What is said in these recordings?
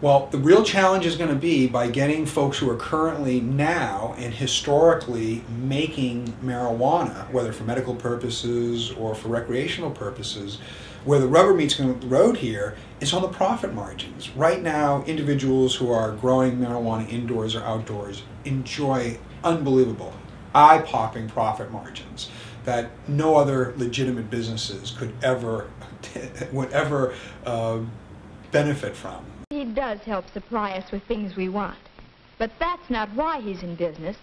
Well, the real challenge is going to be by getting folks who are currently now and historically making marijuana, whether for medical purposes or for recreational purposes, where the rubber meets the road here is on the profit margins. Right now, individuals who are growing marijuana indoors or outdoors enjoy unbelievable, eye-popping profit margins that no other legitimate businesses would ever benefit from. He does help supply us with things we want. But that's not why he's in business.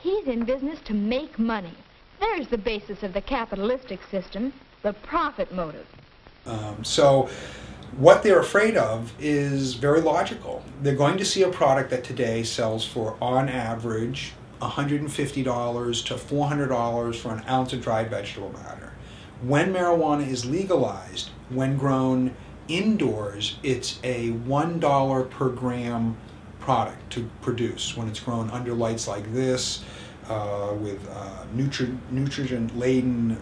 He's in business to make money. There's the basis of the capitalistic system, the profit motive. So what they're afraid of is very logical. They're going to see a product that today sells for, on average, $150 to $400 for an ounce of dried vegetable matter. When marijuana is legalized, when grown indoors, it's a $1 per gram product to produce when it's grown under lights like this, with nutrient-laden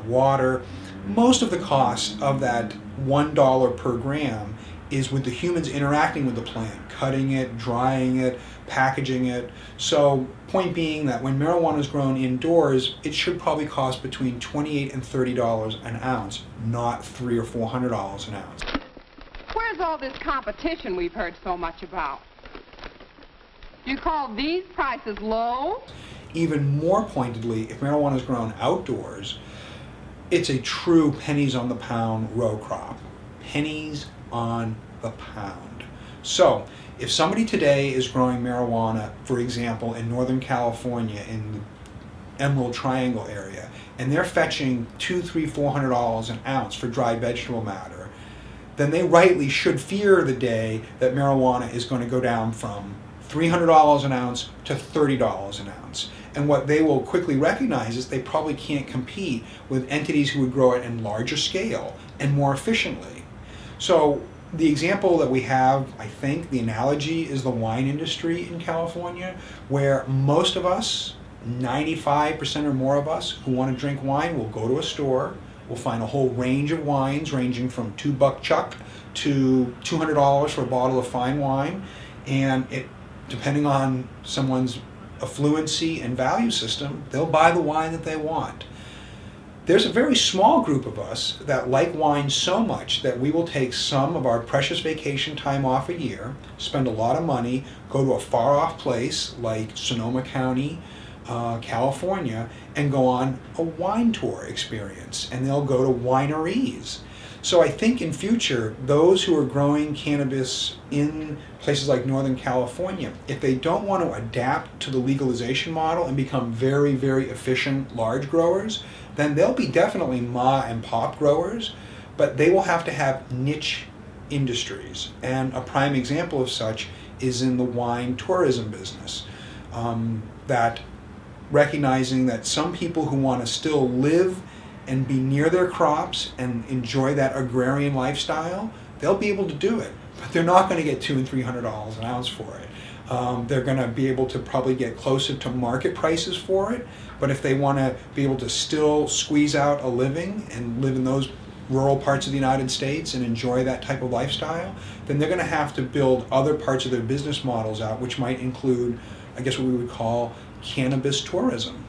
water. Most of the cost of that $1 per gram is with the humans interacting with the plant, cutting it, drying it, packaging it. So point being that when marijuana is grown indoors, it should probably cost between $28 and $30 an ounce, not $300 or $400 an ounce. Where's all this competition we've heard so much about? You call these prices low? Even more pointedly, if marijuana is grown outdoors, it's a true pennies on the pound row crop. Pennies on the pound. So, if somebody today is growing marijuana, for example, in Northern California, in the Emerald Triangle area, and they're fetching $200, $300, $400 an ounce for dried vegetable matter, then they rightly should fear the day that marijuana is going to go down from $300 an ounce to $30 an ounce. And what they will quickly recognize is they probably can't compete with entities who would grow it in larger scale and more efficiently. So the example that we have, I think, the analogy is the wine industry in California, where most of us, 95% or more of us who want to drink wine will go to a store, we'll find a whole range of wines ranging from $2 chuck to $200 for a bottle of fine wine, and it, depending on someone's affluency and value system, they'll buy the wine that they want. There's a very small group of us that like wine so much that we will take some of our precious vacation time off a year, spend a lot of money, go to a far-off place like Sonoma County, California, and go on a wine tour experience, and they'll go to wineries. So I think in future, those who are growing cannabis in places like Northern California, if they don't want to adapt to the legalization model and become very, very efficient large growers, then they'll be definitely ma and pop growers, but they will have to have niche industries. And a prime example of such is in the wine tourism business. That recognizing that some people who want to still live and be near their crops and enjoy that agrarian lifestyle, they'll be able to do it. But they're not going to get $200 and $300 an ounce for it. They're going to be able to probably get closer to market prices for it. But if they want to be able to still squeeze out a living and live in those rural parts of the United States and enjoy that type of lifestyle, then they're going to have to build other parts of their business models out, which might include, I guess, what we would call cannabis tourism.